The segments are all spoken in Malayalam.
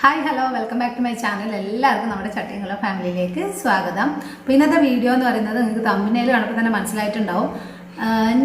Hi hello welcome back to my channel. എല്ലാവർക്കും നമ്മുടെ ചട്ടിങ്ങള ഫാമിലിയിലേക്ക് സ്വാഗതം. അപ്പോൾ ഇന്നത്തെ വീഡിയോ എന്ന് പറയുന്നത് നിങ്ങൾക്ക് തമ്പനയിൽ കണ്ടപ്പോൾ തന്നെ മനസ്സിലായിട്ടുണ്ടാവും.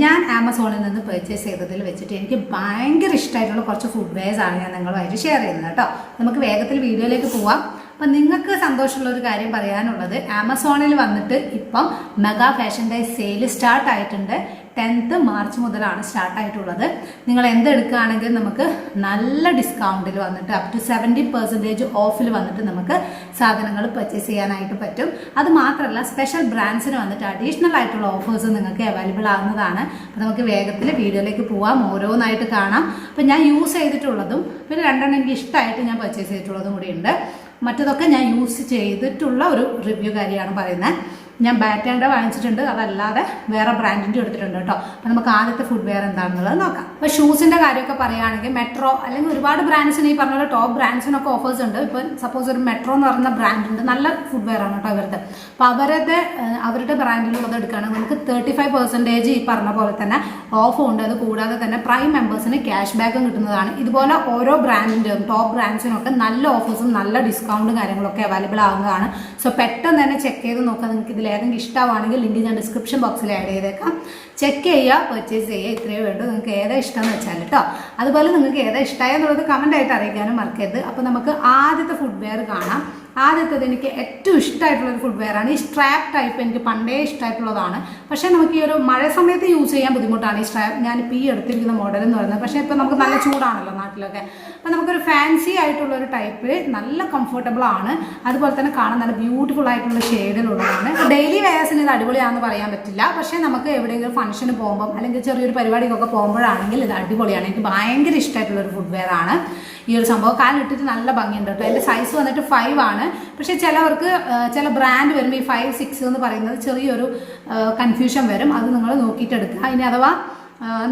ഞാൻ ആമസോണിൽ നിന്ന് പർച്ചേസ് ചെയ്തതിൽ വെച്ചിട്ട് എനിക്ക് ഭയങ്കര ഇഷ്ടമായിട്ടുള്ള കുറച്ച് ഫുഡ് വെയർസ് ആണ് ഞാൻ നിങ്ങളുമായിട്ട് ഷെയർ ചെയ്യുന്നത് കേട്ടോ. നമുക്ക് വേഗത്തിൽ വീഡിയോയിലേക്ക് പോവാം. അപ്പം നിങ്ങൾക്ക് സന്തോഷമുള്ള ഒരു കാര്യം പറയാനുള്ളത്, ആമസോണിൽ വന്നിട്ട് ഇപ്പം mega fashion day sale start ആയിട്ടുണ്ട്. 10th മാർച്ച് മുതലാണ് സ്റ്റാർട്ടായിട്ടുള്ളത്. നിങ്ങൾ എന്തെടുക്കുകയാണെങ്കിൽ നമുക്ക് നല്ല ഡിസ്കൗണ്ടിൽ വന്നിട്ട് അപ് ടു 70% ഓഫിൽ വന്നിട്ട് നമുക്ക് സാധനങ്ങൾ പർച്ചേസ് ചെയ്യാനായിട്ട് പറ്റും. അത് മാത്രമല്ല സ്പെഷ്യൽ ബ്രാൻഡ്സിന് വന്നിട്ട് അഡീഷണൽ ആയിട്ടുള്ള ഓഫേഴ്സ് നിങ്ങൾക്ക് അവൈലബിൾ ആകുന്നതാണ്. അപ്പോൾ നമുക്ക് വേഗത്തിൽ വീഡിയോയിലേക്ക് പോവാം, ഓരോന്നായിട്ട് കാണാം. അപ്പം ഞാൻ യൂസ് ചെയ്തിട്ടുള്ളതും പിന്നെ രണ്ടെണ്ണം എനിക്ക് ഇഷ്ടമായിട്ട് ഞാൻ പർച്ചേസ് ചെയ്തിട്ടുള്ളതും കൂടി ഉണ്ട്. മറ്റതൊക്കെ ഞാൻ യൂസ് ചെയ്തിട്ടുള്ള ഒരു റിവ്യൂ കാര്യമാണ് പറയുന്നത്. ഞാൻ ബാറ്റാൻ്റെ വാങ്ങിച്ചിട്ടുണ്ട്, അതല്ലാതെ വേറെ ബ്രാൻഡിൻ്റെ എടുത്തിട്ടുണ്ട് കേട്ടോ. അപ്പോൾ നമുക്ക് ആദ്യത്തെ ഫുഡ് വെയർ എന്താണെന്നുള്ളത് നോക്കാം. അപ്പോൾ ഷൂസിൻ്റെ കാര്യമൊക്കെ പറയുകയാണെങ്കിൽ മെട്രോ അല്ലെങ്കിൽ ഒരുപാട് ബ്രാൻഡ്സിന് ഈ പറഞ്ഞ പോലെ ടോപ്പ് ബ്രാൻഡ്സിനൊക്കെ ഓഫേഴ്സ് ഉണ്ട്. ഇപ്പോൾ സപ്പോസ് ഒരു മെട്രോ എന്ന് പറയുന്ന ബ്രാൻഡ് ഉണ്ട്, നല്ല ഫുഡ് വെയർ ആണ് കേട്ടോ അവരുടെ. അപ്പോൾ അവരുടെ ബ്രാൻഡിലുള്ളത് എടുക്കുകയാണെങ്കിൽ നമുക്ക് 35% ഈ പറഞ്ഞ പോലെ തന്നെ ഓഫും ഉണ്ട്. അത് കൂടാതെ തന്നെ പ്രൈം മെമ്പേഴ്സിന് ക്യാഷ് ബാക്കും കിട്ടുന്നതാണ്. ഇതുപോലെ ഓരോ ബ്രാൻഡിൻ്റെയും ടോപ്പ് ബ്രാൻഡ്സിനൊക്കെ നല്ല ഓഫേഴ്സും നല്ല ഡിസ്കൗണ്ടും കാര്യങ്ങളൊക്കെ അവൈലബിൾ ആകുന്നതാണ്. സോ പെട്ടെന്ന് തന്നെ ചെക്ക് ചെയ്ത് നോക്കാം. നിങ്ങൾക്ക് ഇതിൽ ഏതെങ്കിലും ഇഷ്ടമാണെങ്കിൽ ലിങ്ക് ഞാൻ ഡിസ്ക്രിപ്ഷൻ ബോക്സിൽ ആഡ് ചെയ്തേക്കാം. ചെക്ക് ചെയ്യുക, പർച്ചേസ് ചെയ്യുക, ഇത്രയേ വേണ്ടൂ. നിങ്ങൾക്ക് ഏതാ ഇഷ്ടമെന്ന് വെച്ചാൽ കേട്ടോ. അതുപോലെ നിങ്ങൾക്ക് ഏതാ ഇഷ്ടമായെന്നുള്ളത് കമൻ്റ് ആയിട്ട് അറിയിക്കാനും മറക്കരുത്. അപ്പോൾ നമുക്ക് ആദ്യത്തെ ഫുഡ് വെയർ കാണാം. ആദ്യത്തേത് എനിക്ക് ഏറ്റവും ഇഷ്ടമായിട്ടുള്ളൊരു ഫുഡ് വെയർ ആണ്. ഈ സ്ട്രാപ്പ് ടൈപ്പ് എനിക്ക് പണ്ടേ ഇഷ്ടമായിട്ടുള്ളതാണ്. പക്ഷേ നമുക്ക് ഈ ഒരു മഴ സമയത്ത് യൂസ് ചെയ്യാൻ ബുദ്ധിമുട്ടാണ് ഈ സ്ട്രാപ്പ്. ഞാനിപ്പോൾ ഈ എടുത്തിരിക്കുന്ന മോഡൽ എന്ന് പറയുന്നത്. പക്ഷേ ഇപ്പോൾ നമുക്ക് നല്ല ചൂടാണല്ലോ നാട്ടിലൊക്കെ. അപ്പോൾ നമുക്കൊരു ഫാൻസി ആയിട്ടുള്ളൊരു ടൈപ്പ്, നല്ല കംഫർട്ടബിൾ ആണ്. അതുപോലെ തന്നെ കാണാൻ നല്ല ബ്യൂട്ടിഫുൾ ആയിട്ടുള്ള ഷെയ്ഡിലുള്ളതാണ്. ഡെയിലി വെയേഴ്സിന് ഇത് അടിപൊളിയാണെന്ന് പറയാൻ പറ്റില്ല. പക്ഷേ നമുക്ക് എവിടെയെങ്കിലും ഫംഗ്ഷന് പോകുമ്പോൾ അല്ലെങ്കിൽ ചെറിയൊരു പരിപാടിക്കൊക്കെ പോകുമ്പോഴാണെങ്കിൽ ഇത് അടിപൊളിയാണ്. എനിക്ക് ഭയങ്കര ഇഷ്ടമായിട്ടുള്ളൊരു ഫുഡ് വെയർ ആണ് ഈ ഒരു സംഭവം. കാലിട്ടിട്ട് നല്ല ഭംഗിയുണ്ട് കേട്ടോ. എൻ്റെ സൈസ് വന്നിട്ട് 5 ആണ്. പക്ഷേ ചിലവർക്ക് ചില ബ്രാൻഡ് വരുമ്പോൾ ഈ 5, 6 എന്ന് പറയുന്നത് ചെറിയൊരു കൺഫ്യൂഷൻ വരും. അത് നിങ്ങൾ നോക്കിയിട്ട് എടുക്കുക. ഇനി അഥവാ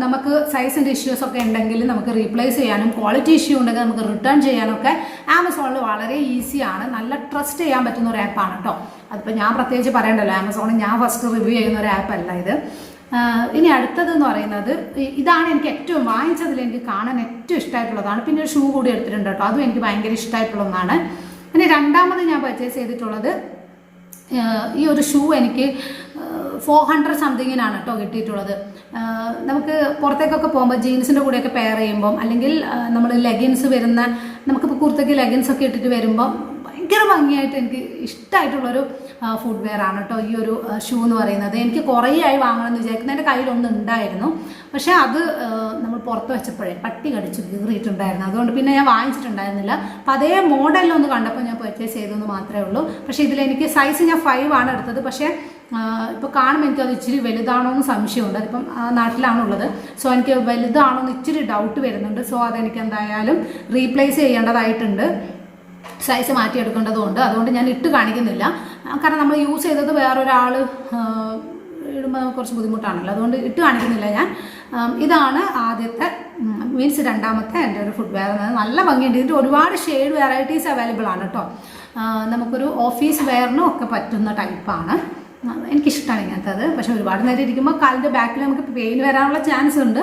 നമുക്ക് സൈസിൻ്റെ ഇഷ്യൂസ് ഒക്കെ ഉണ്ടെങ്കിൽ നമുക്ക് റീപ്ലേസ് ചെയ്യാനും, ക്വാളിറ്റി ഇഷ്യൂ ഉണ്ടെങ്കിൽ നമുക്ക് റിട്ടേൺ ചെയ്യാനൊക്കെ ആമസോണിൽ വളരെ ഈസിയാണ്. നല്ല ട്രസ്റ്റ് ചെയ്യാൻ പറ്റുന്ന ഒരു ആപ്പാണ് കേട്ടോ. അതിപ്പോൾ ഞാൻ പ്രത്യേകിച്ച് പറയണ്ടല്ലോ, ആമസോണിൽ ഞാൻ ഫസ്റ്റ് റിവ്യൂ ചെയ്യുന്ന ഒരു ആപ്പല്ല ഇത്. ഇനി അടുത്തതെന്ന് പറയുന്നത് ഇതാണ് എനിക്ക് ഏറ്റവും വാങ്ങിച്ചതിൽ എനിക്ക് കാണാൻ ഏറ്റവും ഇഷ്ടമായിട്ടുള്ളതാണ്. പിന്നെ ഒരു ഷൂ കൂടി എടുത്തിട്ടുണ്ട് കേട്ടോ, അതും എനിക്ക് ഭയങ്കര ഇഷ്ടമായിട്ടുള്ള ഒന്നാണ്. പിന്നെ രണ്ടാമത് ഞാൻ പർച്ചേസ് ചെയ്തിട്ടുള്ളത് ഈ ഒരു ഷൂ എനിക്ക് 400 സംതിങ്ങിനാണ് കേട്ടോ കിട്ടിയിട്ടുള്ളത്. നമുക്ക് പുറത്തേക്കൊക്കെ പോകുമ്പോൾ ജീൻസിൻ്റെ കൂടെയൊക്കെ പെയർ ചെയ്യുമ്പം അല്ലെങ്കിൽ നമ്മൾ ലെഗിൻസ് വരുന്ന, നമുക്കിപ്പോൾ കുർത്തയ്ക്ക് ലെഗിൻസൊക്കെ ഇട്ടിട്ട് വരുമ്പം ഭയങ്കര ഭംഗിയായിട്ട് എനിക്ക് ഇഷ്ടമായിട്ടുള്ളൊരു ഫുഡ് വെയർ ആണ് കേട്ടോ ഈ ഒരു ഷൂ എന്ന് പറയുന്നത്. എനിക്ക് കുറേ ആയി വാങ്ങണമെന്ന് വിചാരിക്കുന്നത്. എൻ്റെ കയ്യിലൊന്നും ഉണ്ടായിരുന്നു, പക്ഷേ അത് നമ്മൾ പുറത്ത് വെച്ചപ്പോഴേ പട്ടി കടിച്ച് കീറിയിട്ടുണ്ടായിരുന്നു. അതുകൊണ്ട് പിന്നെ ഞാൻ വാങ്ങിച്ചിട്ടുണ്ടായിരുന്നില്ല. അപ്പോൾ അതേ മോഡലിലൊന്ന് കണ്ടപ്പോൾ ഞാൻ പർച്ചേസ് ചെയ്തെന്ന് മാത്രമേ ഉള്ളൂ. പക്ഷേ ഇതിലെനിക്ക് സൈസ് ഞാൻ 5 ആണ് എടുത്തത്. പക്ഷേ ഇപ്പോൾ കാണുമ്പോൾ എനിക്കത് ഇച്ചിരി വലുതാണോ എന്ന് സംശയമുണ്ട്. അതിപ്പം നാട്ടിലാണുള്ളത്. സോ എനിക്ക് വലുതാണോ എന്ന് ഇച്ചിരി ഡൗട്ട് വരുന്നുണ്ട്. സോ അതെനിക്ക് എന്തായാലും റീപ്ലേസ് ചെയ്യേണ്ടതായിട്ടുണ്ട്, സൈസ് മാറ്റിയെടുക്കേണ്ടതുകൊണ്ട്. അതുകൊണ്ട് ഞാൻ ഇട്ട് കാണിക്കുന്നില്ല. കാരണം നമ്മൾ യൂസ് ചെയ്തത് വേറൊരാൾ ഇടുമ്പോൾ കുറച്ച് ബുദ്ധിമുട്ടാണല്ലോ. അതുകൊണ്ട് ഇട്ട് കാണിക്കുന്നില്ല ഞാൻ. ഇതാണ് ആദ്യത്തെ മീൻസ് രണ്ടാമത്തെ എൻ്റെ ഒരു ഫുഡ് വെയർ. നല്ല ഭംഗിയുണ്ട്. ഇതിൻ്റെ ഒരുപാട് ഷെയ്ഡ് വെറൈറ്റീസ് അവൈലബിൾ ആണ് കേട്ടോ. നമുക്കൊരു ഓഫീസ് വെയറിനും ഒക്കെ പറ്റുന്ന ടൈപ്പാണ്. എനിക്കിഷ്ടമാണ് ഇങ്ങനത്തത്. പക്ഷേ ഒരുപാട് നേരം ഇരിക്കുമ്പോൾ കാലിൻ്റെ ബാക്കിൽ നമുക്ക് പെയിൻ വരാനുള്ള ചാൻസ് ഉണ്ട്.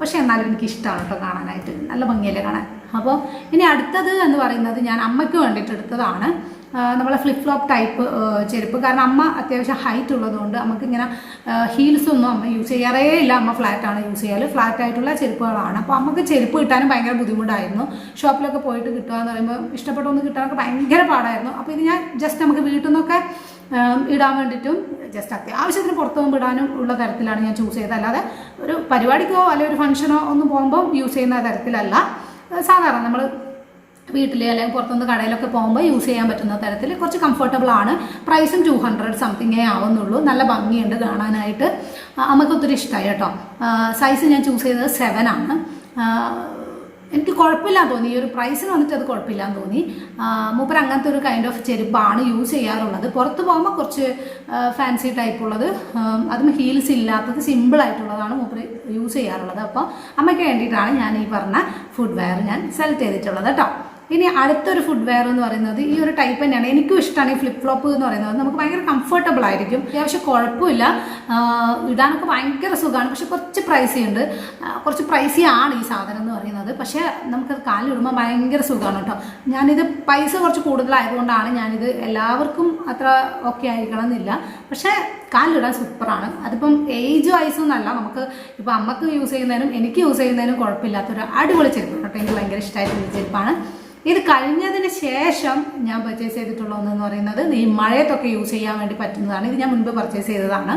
പക്ഷേ എന്നാലും എനിക്കിഷ്ടമാണ് കേട്ടോ കാണാനായിട്ട്. നല്ല ഭംഗിയല്ലേ കാണാൻ. അപ്പോൾ ഇനി അടുത്തത് എന്ന് പറയുന്നത് ഞാൻ അമ്മയ്ക്ക് വേണ്ടിയിട്ട് എടുത്തതാണ്. നമ്മളെ ഫ്ലിപ്പ് ഫ്ലോപ്പ് ടൈപ്പ് ചെരുപ്പ്. കാരണം അമ്മ അത്യാവശ്യം ഹൈറ്റ് ഉള്ളതുകൊണ്ട് നമുക്ക് ഇങ്ങനെ ഹീൽസൊന്നും അമ്മ യൂസ് ചെയ്യാറേ ഇല്ല. അമ്മ ഫ്ലാറ്റാണ് യൂസ് ചെയ്യാറ്. ഫ്ലാറ്റ് ആയിട്ടുള്ള ചെരുപ്പുകളാണ്. അപ്പോൾ അമ്മക്ക് ചെരുപ്പ് കിട്ടാനും ഭയങ്കര ബുദ്ധിമുട്ടായിരുന്നു. ഷോപ്പിലൊക്കെ പോയിട്ട് കിട്ടുക എന്ന് പറയുമ്പോൾ ഇഷ്ടപ്പെട്ടൊന്ന് കിട്ടാനൊക്കെ ഭയങ്കര പാടായിരുന്നു. അപ്പോൾ ഇത് ഞാൻ ജസ്റ്റ് നമുക്ക് വീട്ടിൽ നിന്നൊക്കെ ഇടാൻ വേണ്ടിയിട്ടും ജസ്റ്റ് അത്യാവശ്യത്തിന് പുറത്ത് പോകുമ്പോൾ ഇടാനും ഉള്ള തരത്തിലാണ് ഞാൻ ചൂസ് ചെയ്തത്. അല്ലാതെ ഒരു പരിപാടിക്കോ അല്ലെങ്കിൽ ഒരു ഫംഗ്ഷനോ ഒന്നും പോകുമ്പോൾ യൂസ് ചെയ്യുന്ന തരത്തിലല്ല. സാധാരണ നമ്മൾ വീട്ടിൽ അല്ലെങ്കിൽ പുറത്തുനിന്ന് കടയിലൊക്കെ പോകുമ്പോൾ യൂസ് ചെയ്യാൻ പറ്റുന്ന തരത്തിൽ കുറച്ച് കംഫർട്ടബിൾ ആണ്. പ്രൈസും 200 സംതിങ്ങേ ആവുന്നുള്ളൂ. നല്ല ഭംഗിയുണ്ട് കാണാനായിട്ട്. നമുക്ക് ഒത്തിരി ഇഷ്ടമായി കേട്ടോ. സൈസ് ഞാൻ ചൂസ് ചെയ്തത് 7 ആണ്. എനിക്ക് കുഴപ്പമില്ലാന്ന് തോന്നി. ഈ ഒരു പ്രൈസിന് വന്നിട്ട് അത് കുഴപ്പമില്ലാന്ന് തോന്നി. മൂപ്പർ അങ്ങനത്തെ ഒരു കൈൻഡ് ഓഫ് ചെരുപ്പാണ് യൂസ് ചെയ്യാറുള്ളത്. പുറത്ത് പോകുമ്പോൾ കുറച്ച് ഫാൻസി ടൈപ്പുള്ളത്, അതും ഹീൽസ് ഇല്ലാത്തത് സിമ്പിളായിട്ടുള്ളതാണ് മൂപ്പർ യൂസ് ചെയ്യാറുള്ളത്. അപ്പോൾ അമ്മയ്ക്ക് വേണ്ടിയിട്ടാണ് ഞാൻ ഈ പറഞ്ഞ ഫുഡ് വെയർ ഞാൻ സെലക്ട് ചെയ്തിട്ടുള്ളത് കേട്ടോ. ഇനി അടുത്തൊരു ഫുഡ് വെയർ എന്ന് പറയുന്നത് ഈ ഒരു ടൈപ്പ് തന്നെയാണ്. എനിക്കും ഇഷ്ടമാണ് ഈ ഫ്ലിപ്പ് ഫ്ലോപ്പ് എന്ന് പറയുന്നത്. നമുക്ക് ഭയങ്കര കംഫർട്ടബിൾ ആയിരിക്കും, അത്യാവശ്യം കുഴപ്പമില്ല, ഇടാനൊക്കെ ഭയങ്കര സുഖമാണ്. പക്ഷെ കുറച്ച് പ്രൈസി ഉണ്ട്, കുറച്ച് പ്രൈസി ആണ് ഈ സാധനം എന്ന് പറയുന്നത്. പക്ഷേ നമുക്കത് കാലിലിടുമ്പോൾ ഭയങ്കര സുഖമാണ് കേട്ടോ. ഞാനിത് പൈസ കുറച്ച് കൂടുതലായതുകൊണ്ടാണ് ഞാനിത് എല്ലാവർക്കും അത്ര ഓക്കെ ആയിരിക്കണം എന്നില്ല. പക്ഷേ കാലിലിടാൻ സൂപ്പറാണ്. അതിപ്പം ഏജ് വൈസൊന്നല്ല, നമുക്ക് ഇപ്പോൾ അമ്മക്ക് യൂസ് ചെയ്യുന്നതിനും എനിക്ക് യൂസ് ചെയ്യുന്നതിനും കുഴപ്പമില്ലാത്തൊരു അടിപൊളി ചെരുപ്പാണ് കേട്ടോ. എനിക്ക് ഭയങ്കര ഇഷ്ടമായിട്ടുള്ള ചെരുപ്പാണ്. ഇത് കഴിഞ്ഞതിന് ശേഷം ഞാൻ പർച്ചേസ് ചെയ്തിട്ടുള്ള ഒന്നെന്ന് പറയുന്നത് ഈ മഴയത്തൊക്കെ യൂസ് ചെയ്യാൻ വേണ്ടി പറ്റുന്നതാണ്. ഇത് ഞാൻ മുൻപ് പർച്ചേസ് ചെയ്തതാണ്.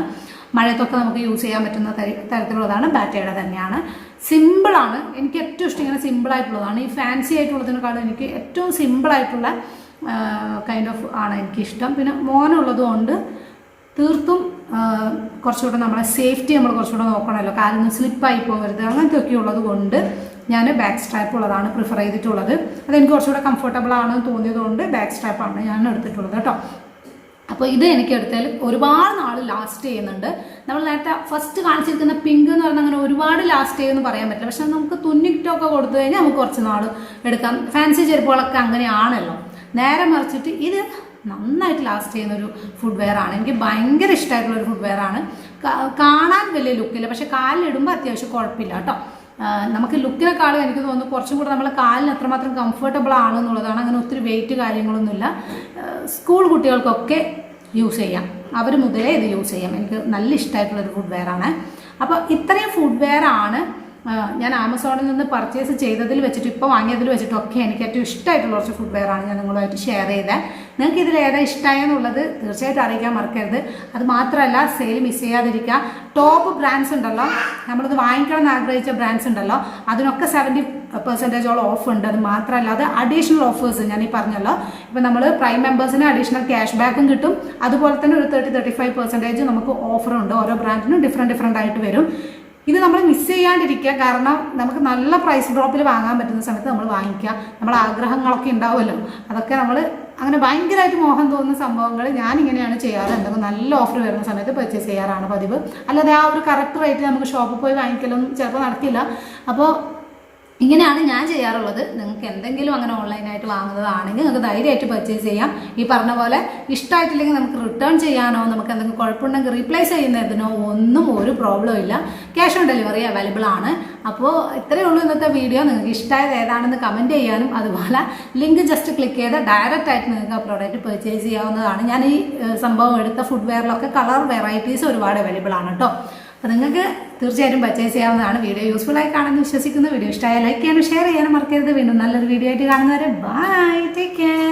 മഴയത്തൊക്കെ നമുക്ക് യൂസ് ചെയ്യാൻ പറ്റുന്ന തരത്തിലുള്ളതാണ്. ബാറ്റയുടെ തന്നെയാണ്. സിമ്പിളാണ്. എനിക്ക് ഏറ്റവും ഇഷ്ടം ഇങ്ങനെ സിമ്പിളായിട്ടുള്ളതാണ്. ഈ ഫാൻസി ആയിട്ടുള്ളതിനേക്കാളും എനിക്ക് ഏറ്റവും സിമ്പിളായിട്ടുള്ള കൈൻഡ് ഓഫ് ആണ് എനിക്കിഷ്ടം. പിന്നെ മോനുള്ളത് കൊണ്ട് തീർത്തും കുറച്ചുകൂടെ നമ്മളെ സേഫ്റ്റി നമ്മൾ കുറച്ചുകൂടെ നോക്കണമല്ലോ, കാലിൽ സ്ലിപ്പായി പോകരുത്, അങ്ങനത്തെ ഒക്കെ ഉള്ളത് കൊണ്ട് ഞാൻ ബാക്ക് സ്ട്രാപ്പ് ഉള്ളതാണ് പ്രിഫർ ചെയ്തിട്ടുള്ളത്. അതെനിക്ക് കുറച്ചുകൂടെ കംഫർട്ടബിൾ ആണെന്ന് തോന്നിയതുകൊണ്ട് ബാക്ക് സ്ട്രാപ്പാണ് ഞാൻ എടുത്തിട്ടുള്ളത് കേട്ടോ. അപ്പോൾ ഇത് എനിക്ക് എടുത്താൽ ഒരുപാട് നാൾ ലാസ്റ്റ് ചെയ്യുന്നുണ്ട്. നമ്മൾ നേരത്തെ ഫസ്റ്റ് കാണിച്ചിരിക്കുന്ന പിങ്ക് എന്ന് പറഞ്ഞാൽ അങ്ങനെ ഒരുപാട് ലാസ്റ്റ് ചെയ്യുമെന്ന് പറയാൻ പറ്റില്ല. പക്ഷെ നമുക്ക് തുന്നിട്ടൊക്കെ കൊടുത്തു കഴിഞ്ഞാൽ നമുക്ക് കുറച്ച് നാൾ എടുക്കാം. ഫാൻസി ചെരുപ്പുകളൊക്കെ അങ്ങനെയാണല്ലോ. നേരെ മറിച്ചിട്ട് ഇത് നന്നായിട്ട് ലാസ്റ്റ് ചെയ്യുന്നൊരു ഫുഡ് വെയർ ആണ്. എനിക്ക് ഭയങ്കര ഇഷ്ടമായിട്ടുള്ളൊരു ഫുഡ് വെയർ ആണ്. കാണാൻ വലിയ ലുക്കില്ല, പക്ഷെ കാലിലിടുമ്പോൾ അത്യാവശ്യം കുഴപ്പമില്ല കേട്ടോ. നമുക്ക് ലുക്കിനെക്കാളും എനിക്ക് തോന്നുന്നു കുറച്ചും കൂടെ നമ്മളെ കാലിന് എത്രമാത്രം കംഫർട്ടബിൾ ആണെന്നുള്ളതാണ്. അങ്ങനെ ഒത്തിരി വെയിറ്റ് കാര്യങ്ങളൊന്നുമില്ല. സ്കൂൾ കുട്ടികൾക്കൊക്കെ യൂസ് ചെയ്യാം, അവർ മുതലേ ഇത് യൂസ് ചെയ്യാം. എനിക്ക് നല്ല ഇഷ്ടമായിട്ടുള്ളൊരു ഫുഡ് വെയർ ആണ്. അപ്പോൾ ഇത്രയും ഫുഡ് വെയർ ആണ് ഞാൻ ആമസോണിൽ നിന്ന് പർച്ചേസ് ചെയ്തതിൽ വെച്ചിട്ട് ഇപ്പോൾ വാങ്ങിയതിൽ വെച്ചിട്ടൊക്കെ എനിക്ക് ഏറ്റവും ഇഷ്ടമായിട്ടുള്ള കുറച്ച് ഫുഡ് വെയർ ആണ് ഞാൻ നിങ്ങളുമായിട്ട് ഷെയർ ചെയ്തത്. നിങ്ങൾക്ക് ഇതിൽ ഏതാ ഇഷ്ടമായെന്നുള്ളത് തീർച്ചയായിട്ടും അറിയിക്കാൻ മറക്കരുത്. അത് മാത്രമല്ല സെയിൽ മിസ് ചെയ്യാതിരിക്കുക. ടോപ്പ് ബ്രാൻഡ്സ് ഉണ്ടല്ലോ, നമ്മളിത് വാങ്ങിക്കണം എന്ന് ആഗ്രഹിച്ച ബ്രാൻഡ്സ് ഉണ്ടല്ലോ, അതിനൊക്കെ 70% ഓഫ് ഉണ്ട്. അത് മാത്രമല്ല അത് അഡീഷണൽ ഓഫേഴ്സ് ഞാൻ ഈ പറഞ്ഞല്ലോ. ഇപ്പം നമ്മൾ പ്രൈം മെമ്പേഴ്സിന് അഡീഷണൽ ക്യാഷ് ബാക്കും കിട്ടും. അതുപോലെ തന്നെ ഒരു 30-35% നമുക്ക് ഓഫറുണ്ട്. ഓരോ ബ്രാൻഡിനും ഡിഫറെൻ്റ് ആയിട്ട് വരും. ഇത് നമ്മൾ മിസ് ചെയ്യാണ്ടിരിക്കുക. കാരണം നമുക്ക് നല്ല പ്രൈസ് ഡ്രോപ്പിൽ വാങ്ങാൻ പറ്റുന്ന സമയത്ത് നമ്മൾ വാങ്ങിക്കുക. നമ്മളെ ആഗ്രഹങ്ങളൊക്കെ ഉണ്ടാവുമല്ലോ, അതൊക്കെ നമ്മൾ അങ്ങനെ ഭയങ്കരമായിട്ട് മോഹം തോന്നുന്ന സംഭവങ്ങൾ ഞാനിങ്ങനെയാണ് ചെയ്യാറ്. എന്തെങ്കിലും നല്ല ഓഫർ വരുന്ന സമയത്ത് പർച്ചേസ് ചെയ്യാറാണ് പതിവ്. അല്ലാതെ ആ ഒരു കറക്റ്റ് റേറ്റ് നമുക്ക് ഷോപ്പിൽ പോയി വാങ്ങിക്കലൊന്നും ചിലപ്പോൾ നടക്കില്ല. അപ്പോൾ ഇങ്ങനെയാണ് ഞാൻ ചെയ്യാറുള്ളത്. നിങ്ങൾക്ക് എന്തെങ്കിലും അങ്ങനെ ഓൺലൈനായിട്ട് വാങ്ങുന്നതാണെങ്കിൽ നിങ്ങൾക്ക് ധൈര്യമായിട്ട് പർച്ചേസ് ചെയ്യാം. ഈ പറഞ്ഞ പോലെ ഇഷ്ടമായിട്ടില്ലെങ്കിൽ നമുക്ക് റിട്ടേൺ ചെയ്യാനോ നമുക്ക് എന്തെങ്കിലും കുഴപ്പമുണ്ടെങ്കിൽ റീപ്ലേസ് ചെയ്യുന്നതിനോ ഒന്നും ഒരു പ്രോബ്ലം ഇല്ല. ക്യാഷ് ഓൺ ഡെലിവറി അവൈലബിൾ ആണ്. അപ്പോൾ ഇത്രയേ ഉള്ളൂ ഇന്നത്തെ വീഡിയോ. നിങ്ങൾക്ക് ഇഷ്ടമായത് ഏതാണെന്ന് കമൻറ്റ് ചെയ്യാനും അതുപോലെ ലിങ്ക് ജസ്റ്റ് ക്ലിക്ക് ചെയ്ത് ഡയറക്റ്റ് ആയിട്ട് നിങ്ങൾക്ക് ആ പ്രോഡക്റ്റ് പർച്ചേസ് ചെയ്യാവുന്നതാണ്. ഞാൻ ഈ സംഭവം എടുത്ത ഫുഡ് വെയറിലൊക്കെ കളർ വെറൈറ്റീസ് ഒരുപാട് അവൈലബിൾ ആണ് കേട്ടോ. അപ്പോൾ നിങ്ങൾക്ക് തീർച്ചയായിട്ടും പർച്ചേസ് ചെയ്യാവുന്നതാണ്. വീഡിയോ യൂസ്ഫുൾ ആയി കാണുമെന്ന് വിശ്വസിക്കുന്നു. വീഡിയോ ഇഷ്ടമായ ലൈക്ക് ചെയ്യാനും ഷെയർ ചെയ്യാനും മറക്കരുത്. വീണ്ടും നല്ലൊരു വീഡിയോ ആയിട്ട് കാണുന്നവരെ ബൈ, ടേക്ക് കെയർ.